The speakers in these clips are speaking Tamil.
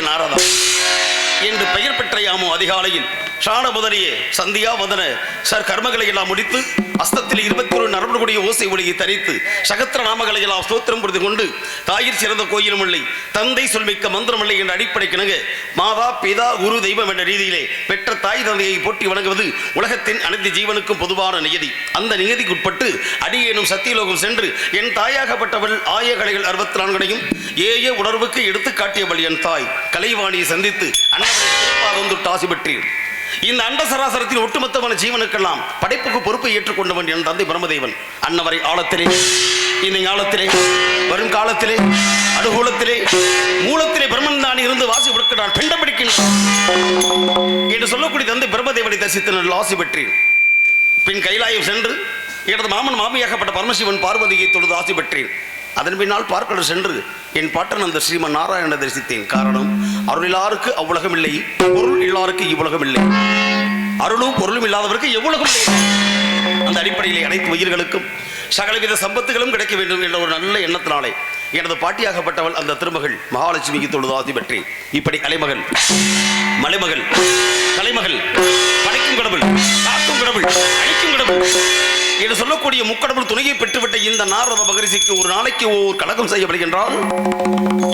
நாரதா என்று பெயர் பெற்ற யாமோ அதிகாலையில் ஷான முதலியே சந்தியா வதன சர் கர்மங்களை எல்லாம் முடித்து அஸ்தத்தில் 21 நரம்பு கூடிய ஓசை ஒளியை தரித்து சகத்திர நாமங்களை எல்லாம் ஸ்தோத்திரம் புரிந்து கொண்டு தாயிற் சிறந்த கோயிலும் இல்லை தந்தை சொல்மிக்க மந்திரம் இல்லை என்ற அடிப்படை கிணங்க மாதா பிதா குரு தெய்வம் என்ற ரீதியிலே பெற்ற தாய் தந்தையை போற்றி வணங்குவது உலகத்தின் அனைத்து ஜீவனுக்கும் பொதுவான நியதி. அந்த நியதிக்குட்பட்டு அடியேனும் சத்தியலோகம் சென்று என் தாயாகப்பட்டவள் ஆய கலைகள் 64 ஏய உணர்வுக்கு எடுத்து காட்டியவள் என் தாய் கலைவாணியை சந்தித்து அன்னவரை ஆசி பெற்றேன். இந்த அண்ட சராசரத்தின் ஒட்டுமொத்தமான ஜீவனுக்கெல்லாம் படைப்புக்கு பொறுப்பை ஏற்றுக்கொண்டவன் என் தந்தை பிரம்மதேவன். அன்னவரை ஆழத்திலே இந்த ஞாலத்திலே வரும் காலத்திலே அடுகூலத்திலே மூலத்திலே பிரம்மன் தான் இருந்து வாசி கொடுக்க நான் பெண்டம் பிடிக்கின்றேன் என்று சொல்லக்கூடிய தந்தை பிரம்மதேவனை தரிசித்து நான் ஆசி பெற்றேன். பின் கைலாயம் சென்று எனது மாமன் மாமியாகப்பட்ட பரமசிவன் பார்வதியை தொழுது ஆசி பெற்றேன். அதன் பின்னால் பார்க்கடல் சென்று என் பாட்டன் அந்த ஸ்ரீமன் நாராயணனை தரிசித்தேன். காரணம், அருள் இல்லாருக்கு அவ்வுலகம் இல்லை, பொருள் இல்லாருக்கு இவ்வுலகம் இல்லை. அருளும் பொருளும் இல்லாதவருக்கு எவ்வுலகம் இல்லை. அந்த அடிப்படையிலே அனைத்து உயிர்களுக்கும் சகலவித சம்பத்துகளும் கிடைக்க வேண்டும் என்ற ஒரு நல்ல எண்ணத்தினாலே எனது பாட்டியாகப்பட்டவள் அந்த திருமகள் மகாலட்சுமிக்கு தொழுது ஆசி பெற்றேன். இப்படி கலைமகள், மலைமகள், கலைமகள், படைக்கும் கடவுள், காக்கும் கடவுள், அழிக்கும் கடவுள் என்று சொல்லக்கூடிய முக்கடவுள் துணையை பெற்றுவிட்ட இந்த நாரத மகரிஷிக்கு ஒரு நாளைக்கு ஒவ்வொரு கலகம் செய்யப்படுகின்றால்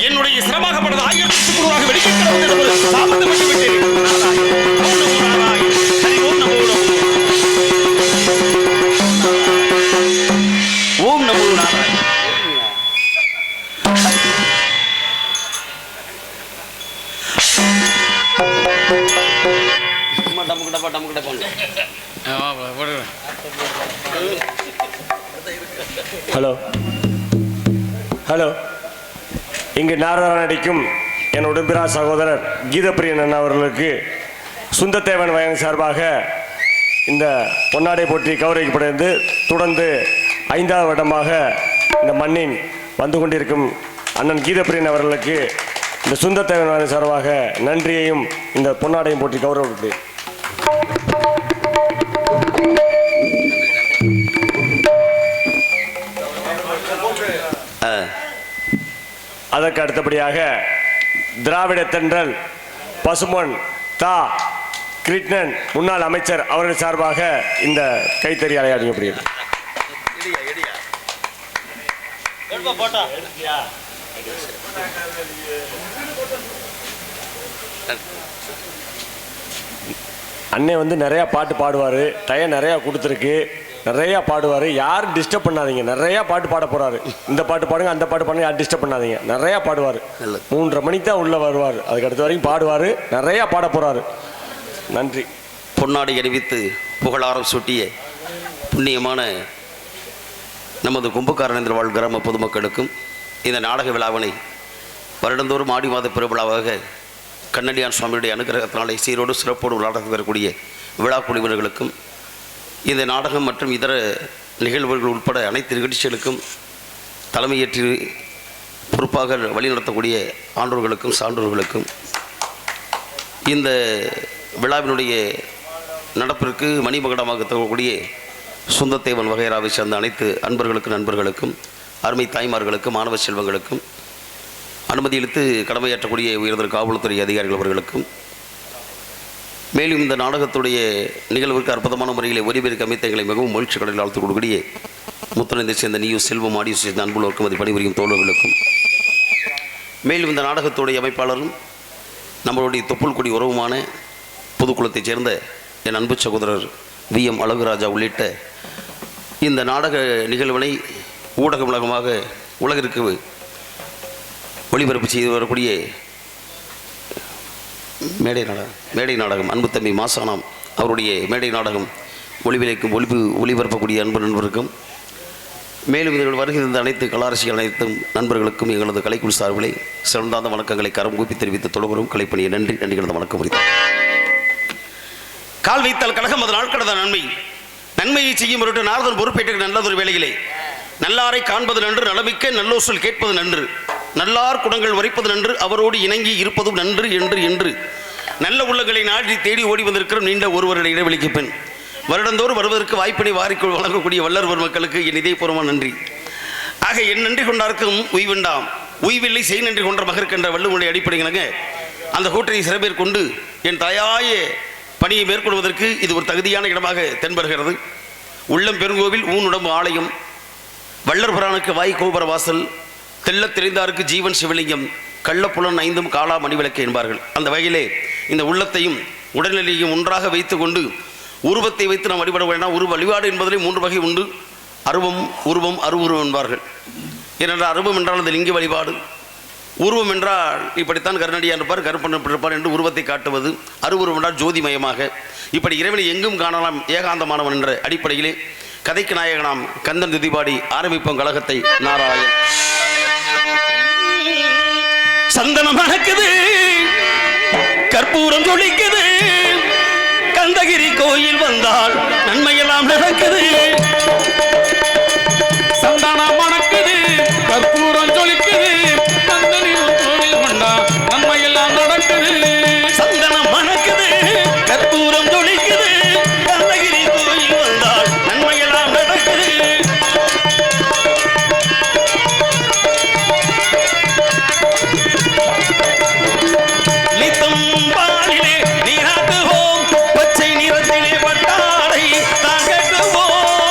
என்னுடைய சிரமாகப்பட்டது 1000 குருவாக வெளிக்கிட்டு சாபத்தை விட்டுவிட்டேன். ஓம் நமோ நாராயண. ஹலோ ஹலோ, இங்கு நாரதா நடிக்கும் என் உடன்பிறா சகோதரர் கீதப்பிரியன் அண்ணா அவர்களுக்கு சுந்தத்தேவன் வயன் சார்பாக இந்த பொன்னாடை போற்றி கௌரவிக்கப்படுகிறது. தொடர்ந்து 5வது வருடமாக இந்த மண்ணின் வந்து கொண்டிருக்கும் அண்ணன் கீதப்பிரியன் அவர்களுக்கு இந்த சுந்தத்தேவன் வயன் சார்பாக நன்றியையும் இந்த பொன்னாடையும் போற்றி கௌரவிக்கிறேன். அதற்கு அடுத்தபடியாக திராவிட தென்றல் பசுமன் தா கிருஷ்ணன் முன்னாள் அமைச்சர் அவர்கள் சார்பாக இந்த கைத்தறி அலையாடுகிறது. அண்ணே வந்து நிறையா பாட்டு பாடுவார், டயம் நிறையா கொடுத்துருக்கு, நிறையா பாடுவார். யாரும் டிஸ்டர்ப் பண்ணாதீங்க. நிறையா பாட்டு பாட போகிறாரு. இந்த பாட்டு பாடுங்க, அந்த பாட்டு பாடுங்க, யாரும் டிஸ்டர்ப் பண்ணாதீங்க. நிறையா பாடுவார். 3:30 மணிக்கு தான் உள்ளே வருவார். அதுக்கு அடுத்த வரைக்கும் பாடுவார். நிறையா பாட போகிறாரு. நன்றி. பொன்னாடி அறிவித்து புகழாரம் சூட்டிய புண்ணியமான நமது கும்பகாரணேந்திர வாழ் கிராம பொதுமக்களுக்கும் இந்த நாடக விழாவினை வருடந்தோறும் ஆடி மாத பெருவிழாவாக கண்ணடியான் சுவாமியுடைய அனுகிரகத்தினாலே சீரோடு சிறப்போடு விளையாட வரக்கூடிய விழா குழுவினர்களுக்கும் இந்த நாடகம் மற்றும் இதர நிகழ்வுகள் உட்பட அனைத்து நிகழ்ச்சிகளுக்கும் தலைமையேற்று பொறுப்பாக வழிநடத்தக்கூடிய ஆண்டோர்களுக்கும் சான்றோர்களுக்கும் இந்த விழாவினுடைய நடப்பிற்கு மணிமகடமாக தரக்கூடிய சுந்தத்தேவன் வகைராவை சேர்ந்த அனைத்து அன்பர்களுக்கும் நண்பர்களுக்கும் அருமை தாய்மார்களுக்கும் மாணவ செல்வங்களுக்கும் அனுமதி அளித்து கடமையாற்றக்கூடிய உயர்ந்த காவல்துறை அதிகாரிகள் அவர்களுக்கும் மேலும் இந்த நாடகத்துடைய நிகழ்வுக்கு அற்புதமான முறையில் ஒலிபெருக்கு அமைத்த எங்களை மிகவும் மகிழ்ச்சி கடலில் ஆழ்த்து கொடுக்கக்கூடிய முத்துணைந்தை சேர்ந்த நியூஸ் செல்வம் ஆடியோ சேர்ந்த அன்புள்ளோருக்கும் அதை பணிபுரியும் தோழர்களுக்கும், மேலும் இந்த நாடகத்துடைய அமைப்பாளரும் நம்மளுடைய தொப்புள்குடி உறவுமான புதுக்குளத்தைச் சேர்ந்த என் அன்பு சகோதரர் VM அழகுராஜா உள்ளிட்ட இந்த நாடக நிகழ்வினை ஊடக உலகமாக உலகிற்கு ஒளிபரப்பு செய்து வரக்கூடிய மேடை நாடகம் அன்பு தம்பி மாசானாம் அவருடைய மேடை நாடகம் ஒளிவிலைக்கும் ஒளிபரப்பக்கூடிய அன்பு நண்பருக்கும், மேலும் இதில் வருகின்ற அனைத்து கலாரசிகள் அனைத்தும் நண்பர்களுக்கும் எங்களது கலைக்குழு சார்பிலே சிறந்தாந்த வணக்கங்களை கரம் கூப்பி தெரிவித்து தொடரும் கலைப்பணியை நன்றி கலந்த வணக்கம் முடித்தார். கால் வைத்தால் கழகம் அது நாள் கடந்த நன்மையை செய்யும் பொருட்டு நாரதன் பொறுப்பேற்று நல்லதொரு வேளையிலே நல்லாரை காண்பது நன்று, நலமிக்க நல்லோசல் கேட்பது நன்று, நல்லார் குடங்கள் வரைப்பது நன்று, அவரோடு இணங்கி இருப்பதும் நன்று என்று என்று நல்ல உள்ளங்களை நாடி தேடி ஓடி வந்திருக்கிற நீண்ட ஒருவருடைய இடைவெளிக்கு பின் வருடந்தோறும் வருவதற்கு வாய்ப்பினை வாரிக்குள் வழங்கக்கூடிய வல்லர் மக்களுக்கு என் இதயபூர்வமான நன்றி. ஆக என் நன்றி கொண்டார்க்கும் உய்வெண்டாம், உய்வில்லை செய் நன்றி கொன்ற மகற்கென்ற வள்ளுவனுடைய அடிப்படைங்க அந்த கூட்டணி சிறப்பேர் கொண்டு என் தாயாய பணியை மேற்கொள்வதற்கு இது ஒரு தகுதியான இடமாக தென்படுகிறது. உள்ளம் பெருங்கோவில் ஊனுடம்பு ஆலயம், வள்ளர் புராணுக்கு வாய் கோபுர வாசல், தெள்ளத் தெரிந்தாருக்கு ஜீவன் சிவலிங்கம், கள்ளப்புலன் ஐந்தும் காலா மணிவிளக்கு என்பார்கள். அந்த வகையிலே இந்த உள்ளத்தையும் உடல்நிலையையும் ஒன்றாக வைத்து கொண்டு உருவத்தை வைத்து நாம் வழிபட வேண்டாம். வழிபாடு என்பதிலே 3 வகை உண்டு. அருவம், உருவம், அருவுருவம் என்பார்கள். ஏனென்றால் அருவம் என்றால் அந்த லிங்க வழிபாடு, உருவம் என்றால் இப்படித்தான் கருணடியான் இருப்பார், கருப்பன் இருப்பார் என்று உருவத்தை காட்டுவது, அருவுருவம் என்றால் ஜோதிமயமாக. இப்படி இறைவனை எங்கும் காணலாம் ஏகாந்தமானவன் என்ற அடிப்படையிலே கதைக்கு நாயகனாம் கந்தன் திதிபாடி ஆரம்பிப்போம் கழகத்தை. நாராயண். சந்தனம் மணக்குது, கற்பூரம் ஜொலிக்குது, கந்தகிரி கோயில் வந்தால் நன்மையெல்லாம் நடக்குது. சந்தனம் மணக்குது, கற்பூரம் ஜொலிக்குது, கந்தகிரி கோயில் வந்தால் நன்மையெல்லாம் நடக்குது. சந்தனம் மணக்குது, கற்பூரம் ஜொலிக்குது, கந்தகிரி கோயில் வந்தால் நன்மையெல்லாம் நடக்குது. நித்தம் பாலிலே நீராட்டுவோம், பச்சை நிறத்திலே பட்டாடை தான் கட்டுவோம்.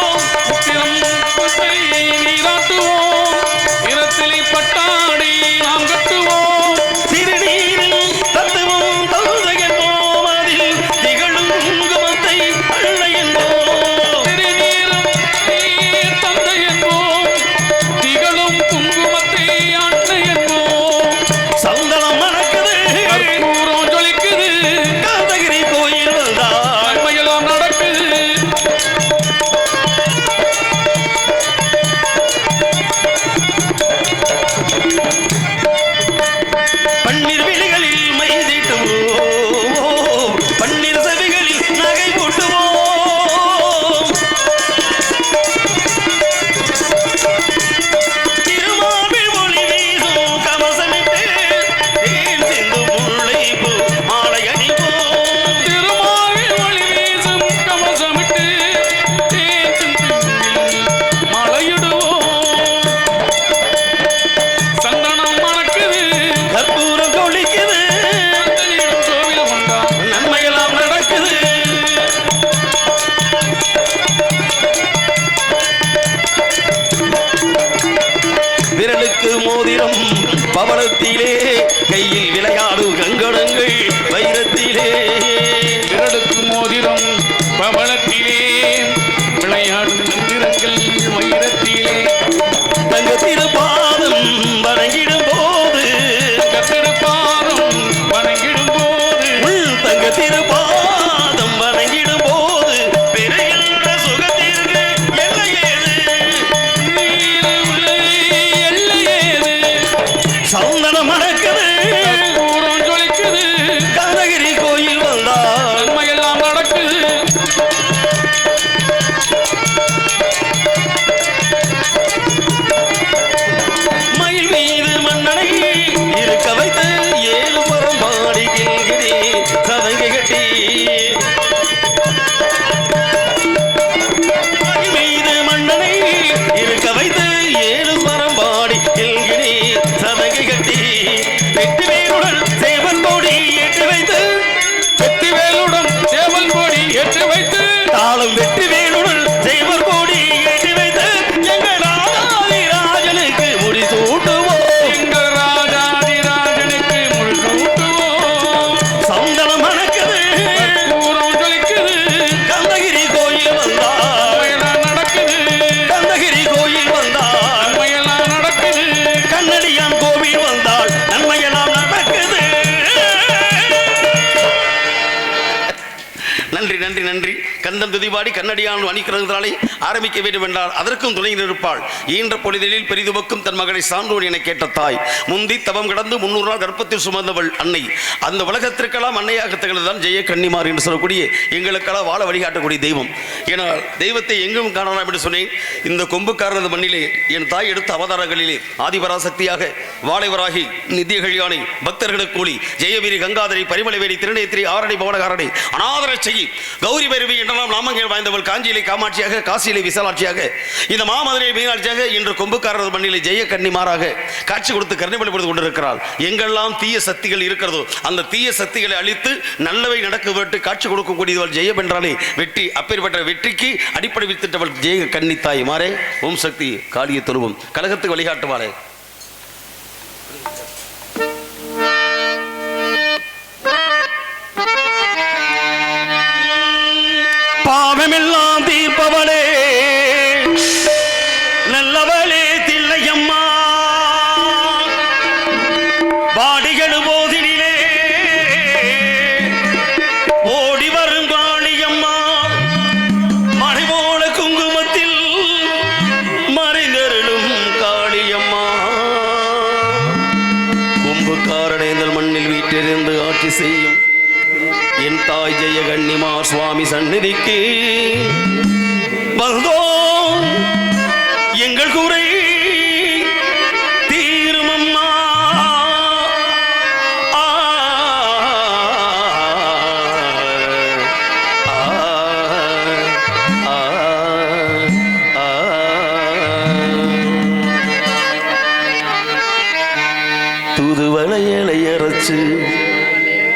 நன்றி நன்றி நன்றி. கந்தன் துதிபாடி கண்ணடியான் அணிக்கிறதாலே ஆரம்பிக்க வேண்டும் என்றால் அதற்கும் துணை நிற்பாள். ஈன்ற பொழுதில் பெரிதுபக்கும் தன் மகளை சான்றோன் என கேட்ட தாய், முந்தி தவம் கடந்து 300 நாள் கர்ப்பத்தில் சுமந்தவள் அன்னை. அந்த உலகத்திற்கெல்லாம் அன்னையாக திகழ்தான் ஜெய கன்னிமார் என்று சொல்லக்கூடிய எங்களுக்கெல்லாம் வாழ வழிகாட்டக்கூடிய தெய்வம். ஏனால் தெய்வத்தை எங்கும் காணலாம் என்று சொன்னேன். இந்த கொம்புக்காரனது மண்ணிலே என் தாய் எடுத்த அவதாரங்களிலே ஆதிபராசக்தியாக வாழைவராகி நித்திய கல்யாணி பக்தர்களுக்கு கூலி ஜெயவீரி கங்காதரி பரிமளவேரி திருநேத்திரி ஆரணி பவனகாரணி அநாதர செய்யி கௌரி பைரவி என்றெல்லாம் நாமங்கள் வாய்ந்தவள் காஞ்சியிலே காமாட்சியாக காசியிலே விசாலாட்சியாக இந்த மாமதுரை மீனாட்சியாக இன்று கொம்புக்காரர் மண்ணிலே ஜெய கன்னிமாராக காட்சி கொடுத்து கருணைப்படுத்திக் கொண்டிருக்கிறாள். எங்கெல்லாம் தீய சக்திகள் இருக்கிறதோ அந்த தீய சக்திகளை அழித்து நல்லவை நடக்க விட்டு காட்சி கொடுக்கக்கூடியவள் ஜெயம் என்றாலே வெற்றி. அப்பேற்பட்ட வெற்றிக்கு அடிப்படை வித்திட்டவள் ஜெய கன்னித்தாய் மாறே. ஓம் சக்தி காளிய தொழுவும் கழகத்துக்கு வழிகாட்டுவாளே. பாவமெல்லாம் தீர்ப்பவளே நல்லவளே தில்லையம்மா, பாடிகள் போதினிலே ஓடி வரும் காளியம்மா, மறைபோல குங்குமத்தில் மறைந்தருளும் காளியம்மா, கும்புக்காரனேந்தல் மண்ணில் வீட்டிலிருந்து ஆட்சி செய்யும் என் தாய் ஜெய கன்னிமார் சுவாமி சந்நிதிக்கு வந்தோம். எங்கள் குறை தீருமம்மா. தூதுவளையலை அரைச்சு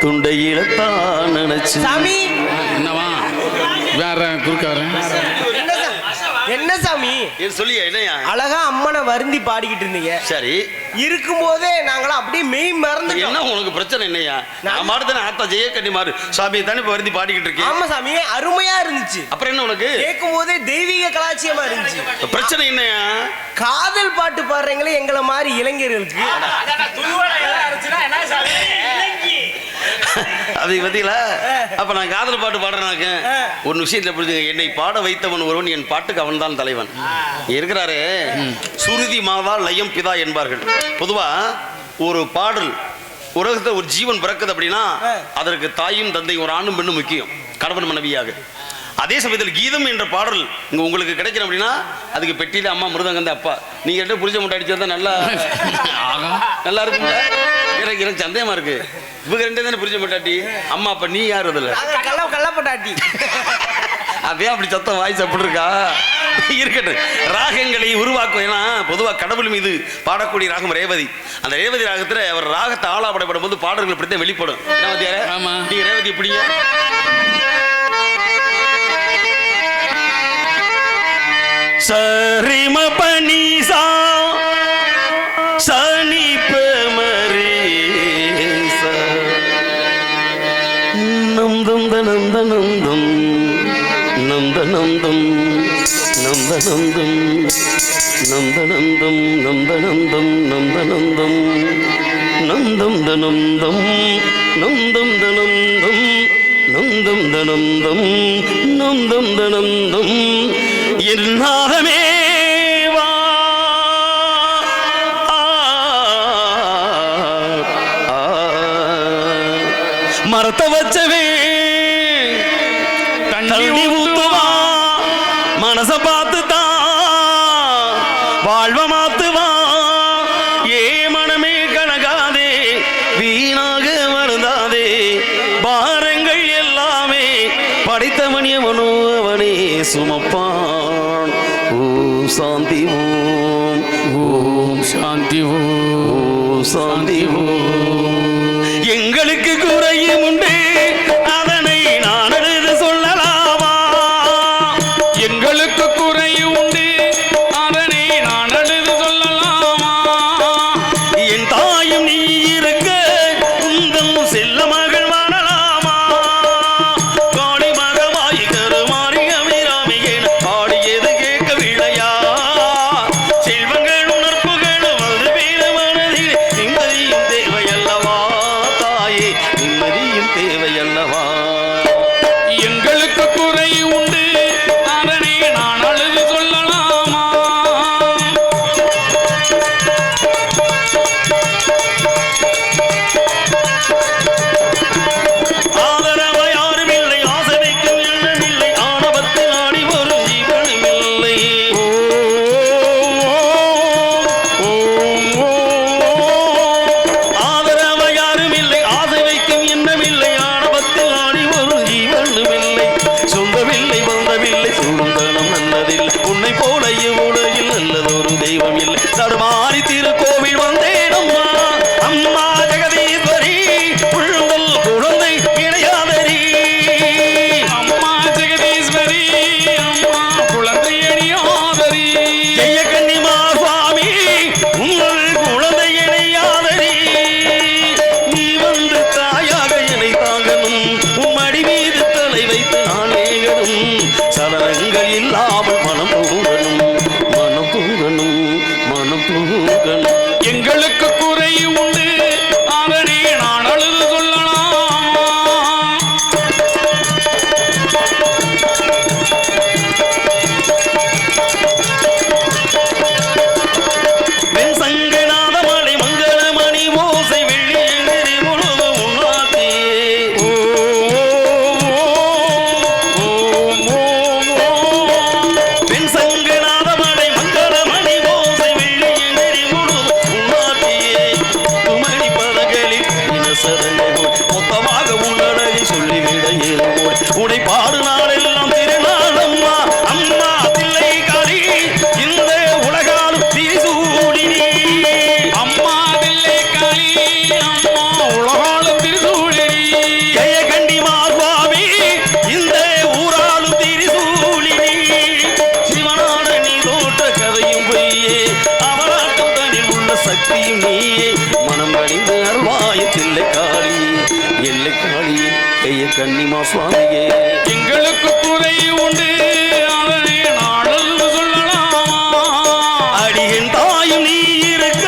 துண்டையில தான் நினைச்சு சாமி என்னவா வேற குறுக்கார என்ன சாமி சொல்லியா என்னையா அழகா அம்மனை வருந்தி பாடிக்கிட்டு இருந்தீங்க. சரி இருக்கும் போதே நாங்களாம் அப்படியே மெய் மறந்து. என்ன உனக்கு பிரச்சனை என்னையா? நான் மாடுதானே ஆத்தா ஜெய கன்னிமார் சாமி தானே இப்ப வருந்தி பாடிக்கிட்டு இருக்கேன். ஆமா சாமி அருமையா இருந்துச்சு. அப்புறம் என்ன உனக்கு கேட்கும் போதே தெய்வீக கலாச்சியமா இருந்துச்சு. பிரச்சனை என்னையா? காதல் பாட்டு பாடுறீங்களே எங்களை மாதிரி இளைஞர்களுக்கு. அதை பத்திங்களா? அப்ப நான் காதல் பாட்டு பாடுறேனாக்க ஒரு விஷயத்துல புரிஞ்சுங்க. என்னை பாட வைத்தவன் ஒருவன், என் பாட்டுக்கு அவன் தான் தலைவன் இருக்கிறாரு. சுருதி மாதா லயம் பிதா என்பார்கள். பொதுவா ஒரு பாடல் உலகத்தை ஒரு ஜீவன் பிறக்குது அப்படின்னா அதற்கு தாயும் தந்தையும் ஒரு ஆணும் பெண்ணும் முக்கியம், கணவன் மனைவியாக. அதே சமயத்தில் கீதம் என்ற பாடல் இங்க உங்களுக்கு கிடைக்கணும் அப்படின்னா அதுக்கு பெட்டியில அம்மா மிருதங்கந்த அப்பா. நீங்க ரெண்டு புரிஞ்ச முட்டை அடிச்சா நல்லா நல்லா இருக்குங்களா? எனக்கு சந்தேகமா இருக்கு. இவங்க ரெண்டே தானே புரிஞ்ச மாட்டாட்டி அம்மா அப்ப நீ யாரு? அதுல கள்ளப்பட்டாட்டி அதே அப்படி சத்தம் வாய்ஸ் அப்படி இருக்கா? இருக்கட்டும். ராகங்களை உருவாக்கும். ஏன்னா பொதுவாக கடவுள் மீது பாடக்கூடிய ராகம் ரேவதி. அந்த ரேவதி ராகத்துல அவர் ராகத்தை ஆளாப்படப்படும் போது பாடல்கள் இப்படித்தான் வெளிப்படும். நீங்க ரேவதி எப்படிங்க? சரிம பனிசா சனி நந்தம் நந்தனந்தம் நந்தனந்தம் நந்தனந்தம் நந்தனந்தம் நந்தனந்தம் நந்தனந்தம் நந்தம் தனந்தம் நந்தம் தனந்தம் நந்தம் தனந்தம் நந்தம் தனந்தம் என்னாகமே மரத்தை வச்சவே தண்ணி ஊத்துவா, மனச பார்த்துதான் வாழ்வ மாத்துவா. ஏ மனமே கணக்காதே, வீணாக வருந்தாதே, பாரங்கள் எல்லாமே படைத்தவனிய மனோவனே சுமப்பான். ஓம் சாந்தி ஓம், ஓம் சாந்தி ஓம், சாந்தி ஓம். எங்களுக்கு குறையும் உண்டு, அதனை நான் எழுத சொல்லலாமா? எங்களுக்கு குறையும் உண்டு, அதனை நான் எழுத சொல்லலாமா? என் தாயும் நீ இருக்க உந்தம் செல்ல மகள் வாழலாமா? காளி மகமாய் கருமாறி அமிராமி என பாடியது கேட்கவில்லையா? செல்வங்கள் உணர்ப்புகளும் அது வீர மனதில் நிம்மதியும் தேவையல்லவா? உடை பாடு நாளெல்லாம் திருநாள் அம்மா அம்மா தில்லை காளி இந்த உலகாலும் திரிசூடினி அம்மா தில்லை காளி அம்மா உலகாலும் திருசூழினி ஜெய கண்டி மார்பாவி இந்த ஊராலும் திரிசூலினி சிவனான நீ தோற்ற கதையும் பொய்யே அவராட்டம் தனில் உள்ள சக்தியும் நீயே மனம் கணிந்து அருள்வாய தில்லை காளி எல்லை காளியே ஜெய கன்னிமா சுவாமியே எங்களுக்கு குறை உண்டு அதனை நாடல் சொல்லலாமா அடியின் தாயும் நீ இருக்க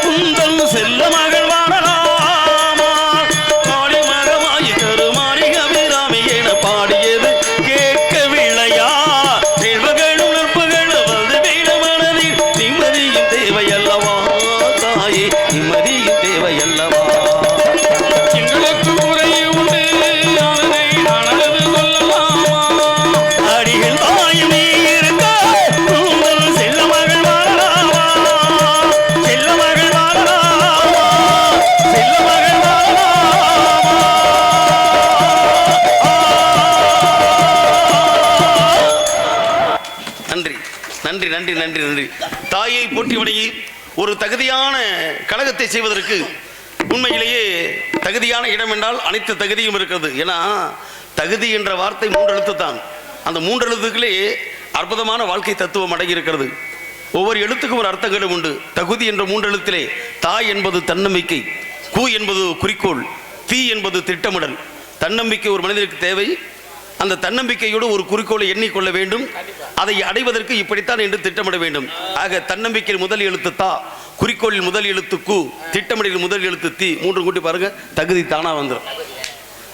குந்தன் செல்ல மகள் வாழலாமா காளி மகமாய் கருமாறி அபிராமி என பாடியது கேட்கவில்லையா செல்வகளும் நற்பகளும் வந்து வீர மனதில் நிம்மதியின் தேவையல்லவா தாயே நிம்மதியின் தேவையல்லவா எங்களுக்கு குறை உண்டு அதனை நாடல் சொல்லலாமா அடிகள் தாயும் நீ இருக்க குந்தன் செல்ல மகள் வாழலாமா செல்ல மகள் வாழலாமா செல்ல மகள் நன்றி நன்றி நன்றி நன்றி நன்றி தாயை போற்றி வணங்கி ஒரு தகுதியான கழகத்தை செய்வதற்கு உண்மையிலேயே தகுதியான இடம் என்றால் அனைத்து தகுதியும் இருக்கிறது. ஏன்னா தகுதி என்ற வார்த்தை 3 எழுத்து தான். அந்த 3 எழுத்துக்களே அற்புதமான வாழ்க்கை தத்துவம் அடங்கி இருக்கிறது. ஒவ்வொரு எழுத்துக்கும் ஒரு அர்த்தங்களும் உண்டு. தகுதி என்ற 3 எழுத்திலே தாய் என்பது தன்னம்பிக்கை, கூ என்பது குறிக்கோள், தீ என்பது திட்டமிடல். தன்னம்பிக்கை ஒரு மனிதனுக்கு தேவை. அந்த தன்னம்பிக்கையோடு ஒரு குறிக்கோளை எண்ணிக்கொள்ள வேண்டும். அதை அடைவதற்கு இப்படித்தான் என்று திட்டமிட வேண்டும். ஆக தன்னம்பிக்கையில் முதல் எழுத்து தா, குறிக்கோளில் முதல் எழுத்து கூ, திட்டமிடலில் முதல் எழுத்து தீ. 3 கூட்டி பாருங்க, தகுதி தானா வந்துடும்.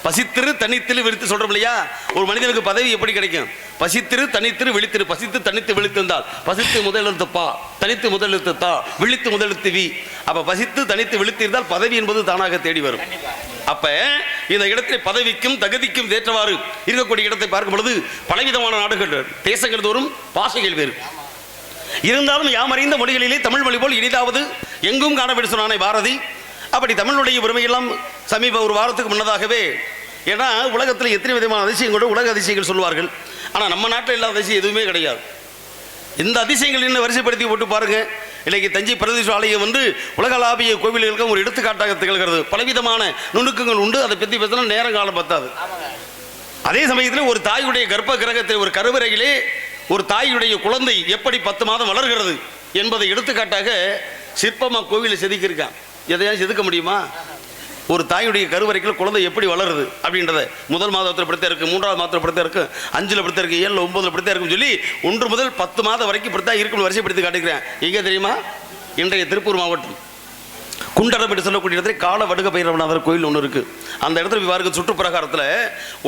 பசித்திரு தனித்திரு விழித்து சொல்றோம் இல்லையா? ஒரு மனிதனுக்கு பதவி எப்படி கிடைக்கும்? பசித்திரு தனித்திரு விழித்திரு. பசித்து தனித்து விழித்திருந்தால் பசித்து முதல் எழுத்து பா, தனித்து முதல் எழுத்து தா, விழித்து முதல் எழுத்து வி. அப்ப பசித்து தனித்து விழித்திருந்தால் பதவி என்பது தானாக தேடி வரும். அப்ப இந்த இடத்தில் பதவிக்கும் தகுதிக்கும் ஏற்றவாறு இருக்கக்கூடிய இடத்தை பார்க்கும் பொழுது பலவிதமான நாடுகள், தேசங்கள் தோறும் பாஷைகள் வேறு இருந்தாலும் யாமறிந்த மொழிகளிலே தமிழ் மொழி போல் இனிதாவது எங்கும் காணப்படும் சொன்னானே பாரதி. அப்படி தமிழுடைய பெருமையெல்லாம் சமீப ஒரு வாரத்துக்கு முன்னதாகவே, ஏன்னா உலகத்தில் எத்தனை விதமான அதிசயங்களோடு உலக அதிசயங்கள் சொல்வார்கள். ஆனால் நம்ம நாட்டில் இல்லாத அதிசயம் எதுவுமே கிடையாது. இந்த அதிசயங்கள் என்ன வரிசைப்படுத்தி போட்டு பாருங்க. இன்னைக்கு தஞ்சை பிரதேச ஆலயம் வந்து உலகளாவிய கோவில்களுக்கும் ஒரு எடுத்துக்காட்டாக திகழ்கிறது. பலவிதமான நுணுக்கங்கள் உண்டு. அதை பற்றி பேசினா நேரம் காலம் பத்தாது. அதே சமயத்தில் ஒரு தாயுடைய கர்ப்ப கிரகத்தில் ஒரு கருவறையிலே ஒரு தாயுடைய குழந்தை எப்படி 10 மாதம் வளர்கிறது என்பதை எடுத்துக்காட்டாக சிற்பமா கோவிலில் செதுக்கியிருக்கான். எதையாவது செதுக்க முடியுமா? ஒரு தாயுடைய கருவறைக்குள்ள குழந்தை எப்படி வளருது அப்படின்றத முதல் மாதத்தில் படுத்தா இருக்கு, 3வது மாதத்தில் படுத்தா இருக்கு, 5ல் படுத்தா இருக்கு, 7ல் 9ல் படுத்தா இருக்குன்னு சொல்லி 1 முதல் 10 மாதம் வரைக்கும் படுத்தா இருக்குன்னு வரிசைப்படுத்தி காட்டுகிறேன். எங்கே தெரியுமா? இன்றைய திருப்பூர் மாவட்டம் குண்டரம் என்று சொல்லக்கூடிய இடத்துல கால வடுக பைரவநாதர் கோயில் ஒன்று இருக்கு. அந்த இடத்துல விவாருக்கு சுற்றுப்பிரகாரத்தில்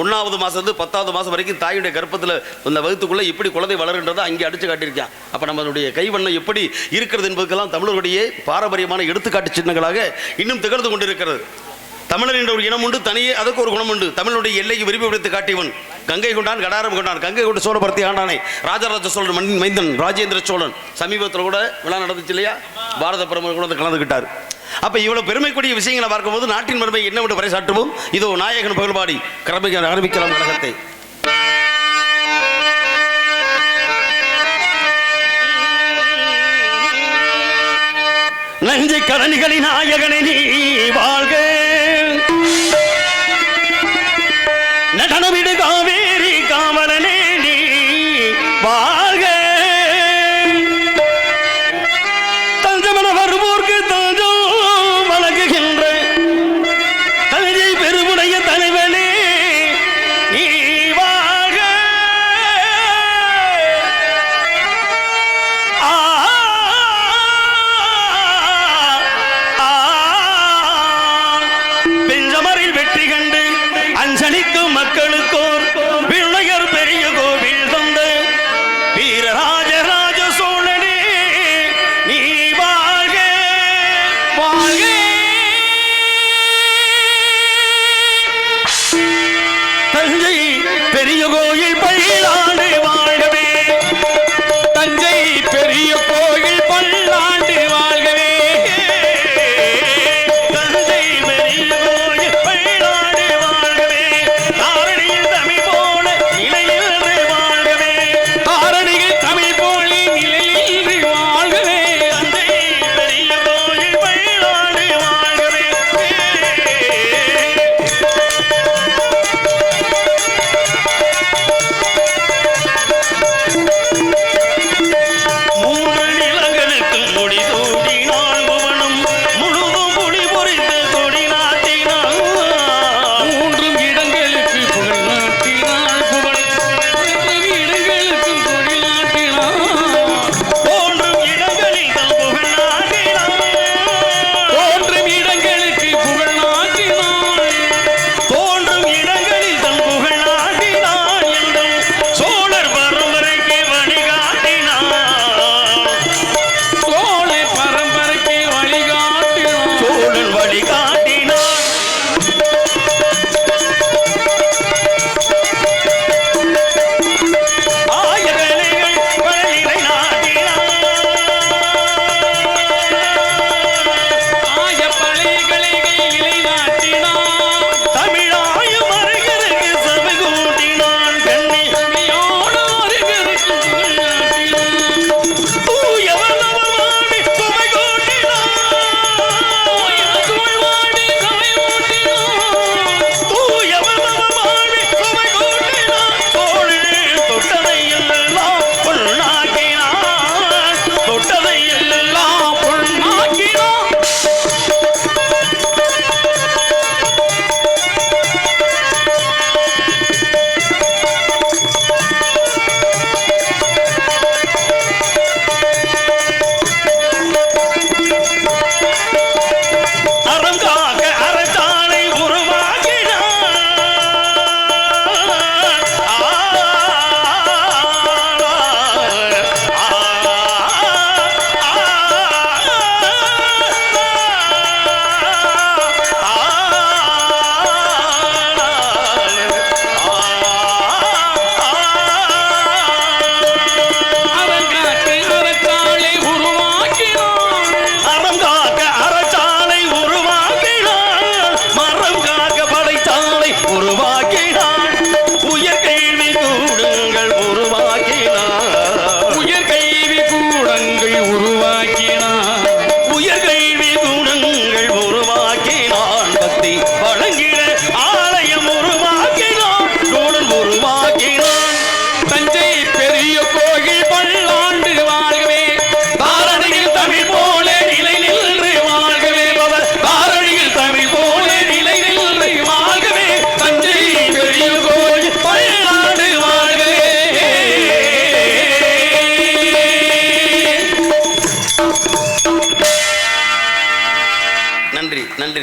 1வது மாதம் 10வது மாதம் வரைக்கும் தாயுடைய கர்ப்பத்தில் அந்த வகுத்துக்குள்ள எப்படி குழந்தை வளருன்றதை அங்கே அடிச்சு காட்டியிருக்கேன். அப்போ நம்மளுடைய கைவண்ணம் எப்படி இருக்கிறது என்பதற்கெல்லாம் தமிழருடைய பாரம்பரியமான எடுத்துக்காட்டு சின்னங்களாக இன்னும் திகழ்ந்து கொண்டிருக்கிறது. தமிழர் என்ற ஒரு இனம் உண்டு, தனியே அதுக்கு ஒரு குணம் உண்டு. தமிழுடைய எல்லையை விரிவுபடுத்தி காட்டியவன் கங்கை கொண்டான், கடாரம் கொண்டான். கங்கை கொண்டு சோழபுரத்தை ஆண்டானே ராஜராஜ சோழன் மண்ணின் மைந்தன் ராஜேந்திர சோழன். சமீபத்தில் கூட விழா நடந்துச்சு இல்லையா? பாரத பிரதமர் கூட கலந்துக்கிட்டார். அப்ப இவ்வளவு பெருமைக்குரிய விஷயங்களை பார்க்கும்போது நாட்டின் பெருமை என்னவென்று பறைசாற்றுவோம். இதோ நாயகன் புகழ்பாடி ஆரம்பிக்கலாம் கழகத்தை. நஞ்சை கடனிகளின் நாயகனை நீ வாழ்க, நடனமிடு காவேரி காவலனே நீ வாழ்க, தஞ்சமன வருவோர்க்கு தஞ்சம் வழங்குகின்ற தஞ்சை பெருமுடைய தலைவனே நீ வாழ்க. பெஞ்சமரில் வெற்றி கண்டு அஞ்சலிக்கும் மக்களுக்கோர் விழுநகர் பெரிய கோவில் தந்த வீரராஜராஜ சோழனே நீ வாழ்க வாழ்க. தஞ்சை பெரிய கோயில் பல்லாண்டு வாழ்கவே, தஞ்சை பெரிய கோயில் பல்லாண்டு வாழ்கவே, தஞ்சை பெரிய கோயில் பல்லாண்டு வாழ்கவே, தாரணியில் தமிழ் போல்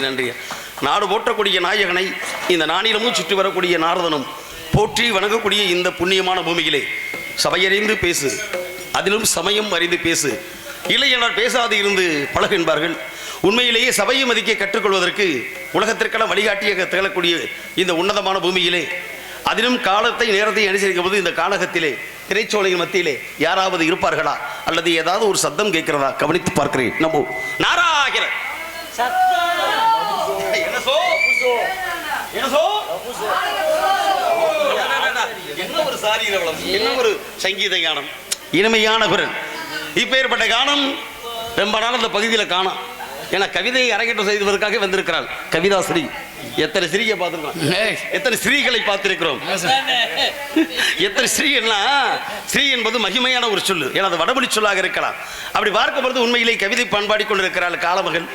நன்றி. நாடு போற்றக்கூடிய நாயகனை இந்த நானிலமும் சுற்றி வரக்கூடிய நாரதனும் போற்றி வணங்கக்கூடிய இந்த புண்ணியமான பூமியிலே சபையறிந்து பேசு, அதிலும் சமயம் அறிந்து பேசு, இல்லை என்றால் பேசாது இருந்து பழகு என்பார்கள். உண்மையிலேயே சபையை மதிக்க கற்றுக்கொள்வதற்கு உலகத்திற்கெல்லாம் வழிகாட்டியாக திகழக்கூடிய இந்த உன்னதமான பூமியிலே, அதிலும் காலத்தை நேரத்தை அனுசரிக்கும் போது இந்த காலகத்திலே திரைச்சோலையின் மத்தியிலே யாராவது இருப்பார்களா அல்லது ஏதாவது ஒரு சத்தம் கேட்கிறதா கவனித்து பார்க்கிறேன். நம்ம நாராயண என்ன ஒரு சாரீரவளம், என்ன ஒரு சங்கீத கானம், இனிமையான குரல். இப்பேற்பட்ட கானம் ரொம்ப நாள் அந்த பகுதியில் காணும். ஏன்னா கவிதையை அரங்கேற்றம் செய்வதற்காக வந்திருக்கிறாள் கவிதாஸ்ரீ. எத்தனை ஸ்ரீயை பார்த்திருக்கோம், எத்தனை ஸ்ரீகளை பார்த்திருக்கிறோம். எத்தனை ஸ்ரீன்னா, ஸ்ரீ என்பது மகிமையான ஒரு சொல்லு. ஏன்னா அது வடமொழி சொல்லாக இருக்கலாம். அப்படி பார்க்கும்போது உண்மையிலே கவிதை பண்பாடி கொண்டிருக்கிறாள் காலமகள்.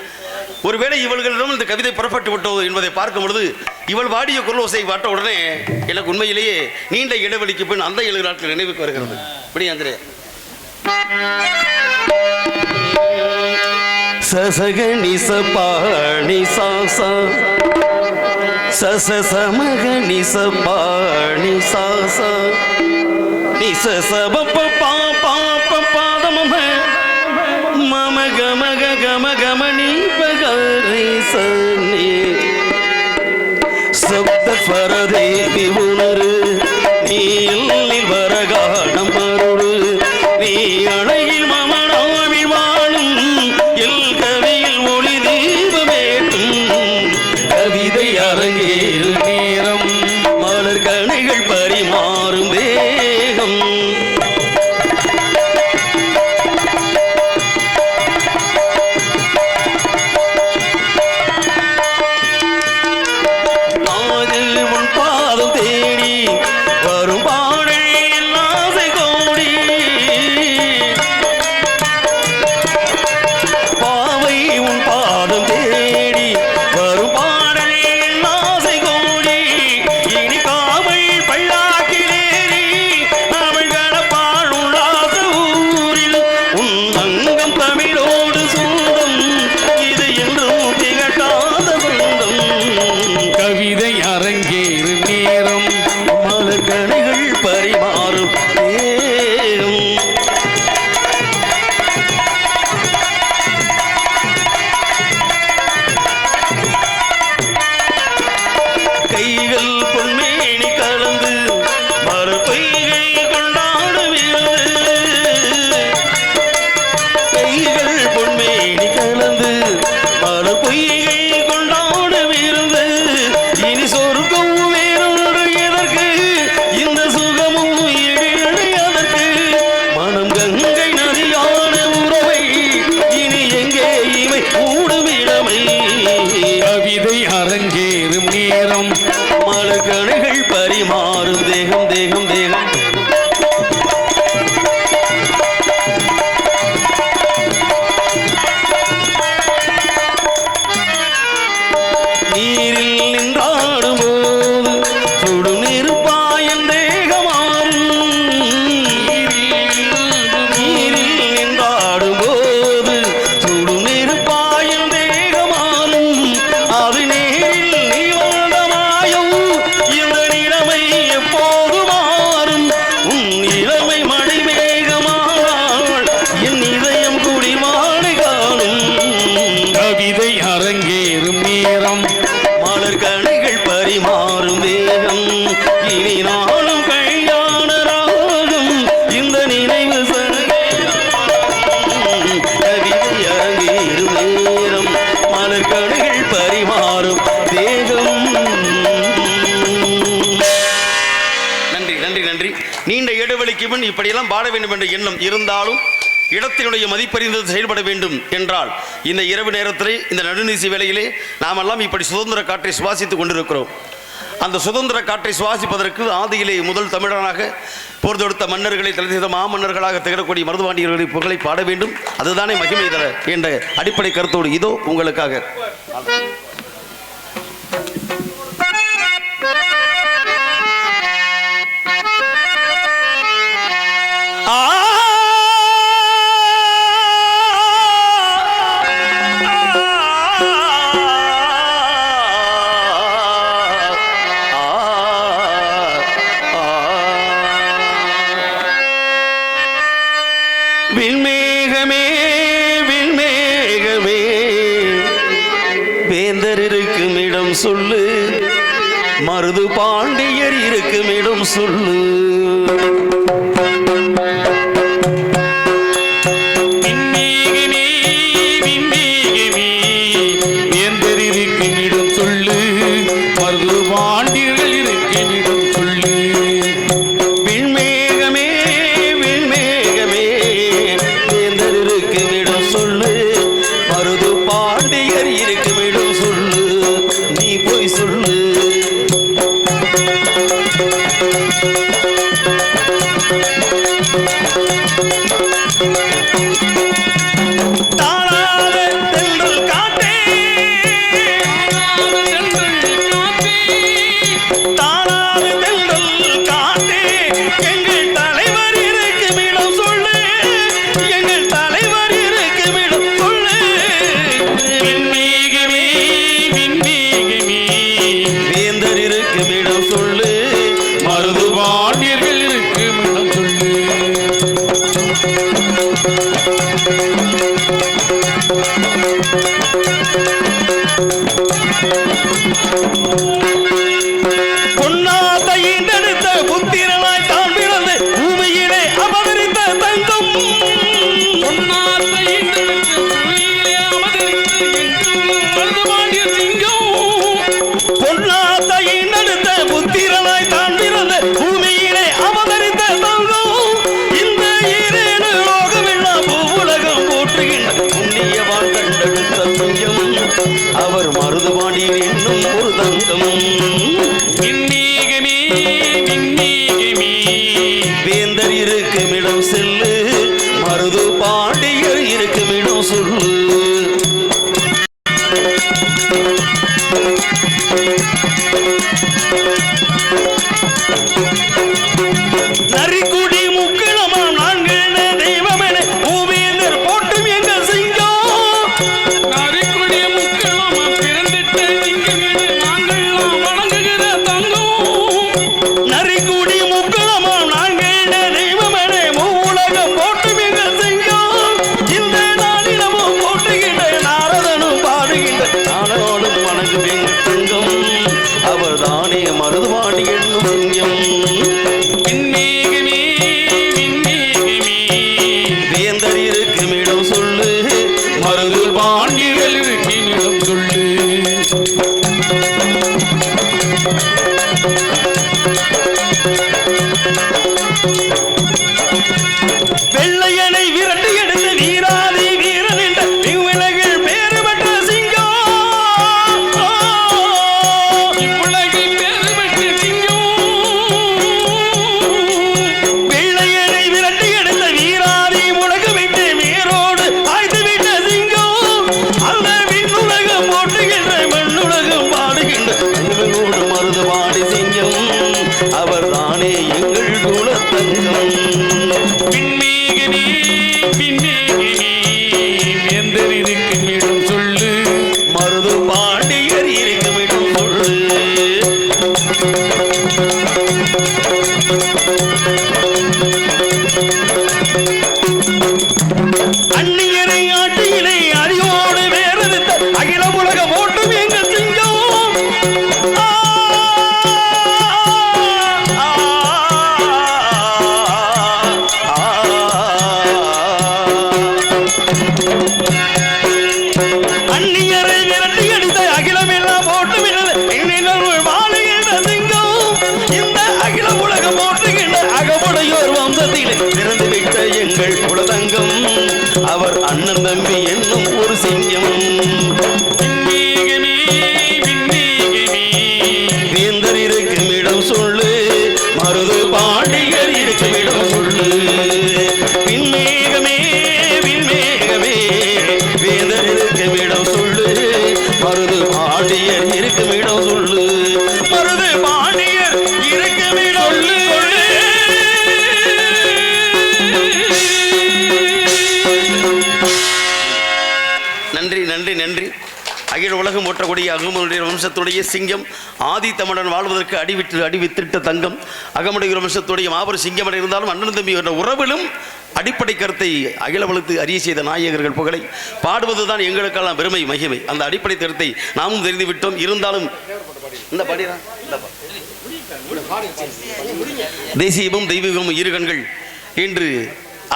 ஒருவேளை இவர்களிடம் இந்த கவிதை புறப்பட்டு விட்டோம் என்பதை பார்க்கும் பொழுது இவள் வாடிய குரலோசை பார்த்த உடனே எனக்கு உண்மையிலேயே நீண்ட இடைவெளிக்கு பின் அந்த 7 நாட்கள் நினைவுக்கு வருகிறது. இப்படி அந்திரே சசக நிச பாணி சாசா சச சமக நிச பாணி சாசா நிச சப பா பா பாதம மம கமக கம கமணி பகரி சனி சப்த பரதேவி உணரு நீ இல்லில் வரகானம் மருடு நீ அழகில் மமனாவி வாழும் எல் கவியில் ஒளி தீபமேட்டும் கவிதை அரங்கேறு நேரம் மலர் கணைகள் பரிமாறும் வேகம் இப்படியெல்லாம் பாட வேண்டும் என்ற எண்ணம் இருந்தாலும் இடத்தினுடைய மதிப்பறிந்து செயல்பட வேண்டும் என்றால் இந்த இரவு நேரத்திலே இந்த நடுநீசி வேளையிலே நாமெல்லாம் இப்படி சுதந்திர காற்றை சுவாசித்துக் கொண்டிருக்கிறோம். அந்த சுதந்திர காற்றை சுவாசிப்பதற்கு ஆதியிலே முதல் தமிழனாக போர் தொடுத்த மன்னர்களை தலை செய்த மாமன்னர்களாக திகழக்கூடிய மருதுபாண்டியர்களை புகழை பாட வேண்டும். அதுதானே மகிமை தர என்ற அடிப்படை கருத்தோடு இதோ உங்களுக்காக. விண்மேகமே விண்மேகமே வேந்தர் இருக்கும் இடம் சொல்லு, மருது பாண்டியர் இருக்கும் இடம் சொல்லு. அவர் மருதுபாண்டியர் என்னும் ஒரு தங்கம். வேந்தர் இருக்கும் இடம் செல்லு, மருது பாண்டியர் இருக்கும் இடம் சொல்லு. நரிக்குடி முக்கிழமா நான்கள் தெய்வமென பூவேந்தர் போட்டும் எங்கள் சிங்கம். நரிக்குடி முக்கிழமா பிறந்திட்ட சிங்கமேனு நாங்கள்லாம் வணங்குகிற தங்கம். நரிக்குடி முக்கிழமா நான்கள் தெய்வமென மூவுலகம் போட்டும் எங்கள் சிங்கம். இந்த நாளிடமும் போட்டுகின்ற நாரதனும் பாடுகின்ற நாடோடும் வணங்குவேன் தங்கம். அவர் தானே மருதுபாண்டி என்னும் சிங்கம். வேந்தர் இருக்கும் இடம் சொல்லு, மருது பாண்டியர் இருக்கும் இடம் சொல்லு. வெள்ளையனை விரட்டி எடுத்த வீராதி வீரன் என்ற இவ்வுலகில் பேறு பெற்ற சிங்கம். இவ்வுலகில் பேறு பெற்ற சிங்கம். வெள்ளையனை விரட்டி எடுத்த வீராதி முழக்கு வைத்து வேரோடு ஆய்த்து விட்ட சிங்கம். அந்த விண்ணுலகம் போற்றுகின்ற மண்ணுலகம் பாடுகின்ற எங்களோடு மருது பாடி சிங்கம். அவர் தானே எங்கள் குலத்தங்கம். மருது பாண்டியர் இருக்கும் இடம் சொல்லு. அந்நியரை ஆட்டியிலே அறிவோடு வேறெடுத்த அகில உலகம் ஓட்டும் எங்கள் சிங்கம். அந்நியரை விரட்டி அடித்த அகிலமெல்லாம் போட்டு வாழுகின்ற சிங்கம். இந்த அகில உலகம் போற்றுகின்ற அகமுடையோர் வம்சத்தில் பிறந்து விட்ட எங்கள் குலதங்கம். அவர் அண்ணன் தம்பி என்னும் ஒரு சிங்கம். வேந்தர் இருக்கும் இடம் சொல்லு, மருது பாண்டியர் இருக்கும் இடம் சொல்லு. விண்மேகமே விண்மேகமே வேந்தர் இருக்கும் இடம் சொல்லு, மருது பாண்டியர் இருக்கும் இடம் சொல்லு. மருது பாண்டியர் இருக்கும் இடம் சொல்லு. நன்றி நன்றி நன்றி. உலகம் ஓட்டக்கூடிய அகமுடைய வம்சத்துடைய சிங்கம், ஆதி தமிழன் வாழ்வதற்கு அடிவித்திட்ட தங்கம், அகமுடைய வம்சத்துடைய மாபெரும் சிங்கமன் இருந்தாலும் அண்ணன் தம்பி என்ற உறவிலும் அடிப்படை கருத்தை அகில வளர்த்து அறிய செய்த நாயகர்கள் புகழை பாடுவதுதான் எங்களுக்கெல்லாம் பெருமை மகிமை. அந்த அடிப்படை கருத்தை நாமும் தெரிந்து விட்டோம். இருந்தாலும் இந்த பாடிதான் தேசியமும் தெய்வீகமும் இரு கண்கள் இன்று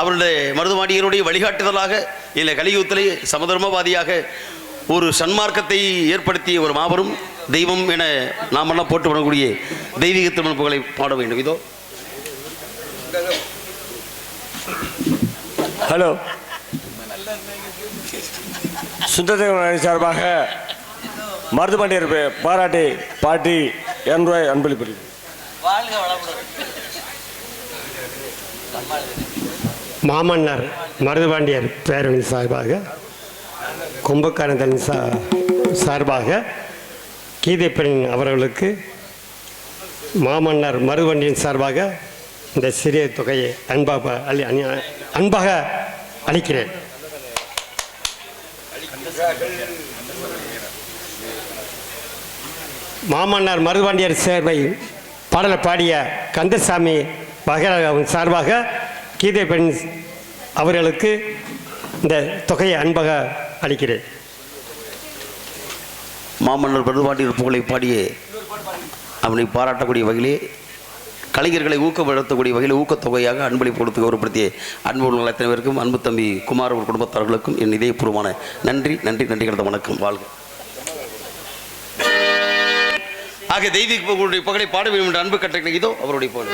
அவருடைய மருதுவாடியருடைய வழிகாட்டுதலாக இல்லை கலியுகத்திலே சமதர்மவாதியாக ஒரு சன்மார்க்கத்தை ஏற்படுத்திய ஒரு மாபெரும் தெய்வம் என நாமெல்லாம் போட்டு வரக்கூடிய தெய்வீக திருமண புகழை பாட வேண்டும். இதோ ஹலோ, சுந்தரதேவன் சார்பாக மருதுபாண்டியர் பாராட்டி பாட்டி 200 ரூபாய் அன்பளிப்பு. மாமன்னர் மருதுபாண்டியர் பேரவின் சார்பாக, கும்பக்காரந்தன் சார்பாக கீதைப்பெண் அவர்களுக்கு மாமன்னர் மருதுபாண்டியன் சார்பாக இந்த சிறிய தொகையை அன்பாக அளிக்கிறேன். மாமன்னர் மருதுபாண்டியர் சேர்வை பாடலை பாடிய கந்தசாமி பகரவன் சார்பாக கீதை பெண் அவர்களுக்கு இந்த தொகையை அன்பாக அளிக்கிறேன். மாமன்னர் மருதுபாண்டியர் புகழை பாடிய அவனை பாராட்டக்கூடிய வகையிலே கலைஞர்களை ஊக்கப்படுத்தக்கூடிய வகையில் ஊக்கத்தொகையாக அன்பளிப்பு கொடுத்து கௌரவப்படுத்திய அன்பு அத்தனை பேருக்கும், அன்பு தம்பி குமார் ஒரு குடும்பத்தார்களுக்கும் என் இதயபூர்வமான நன்றி நன்றி நன்றி கிடந்த வணக்கம். வாழ்க. ஆக தெய்வீக புகழை பாட வேண்டும் என்ற அன்பு கட்டளை இதோ அவருடைய புகழ்.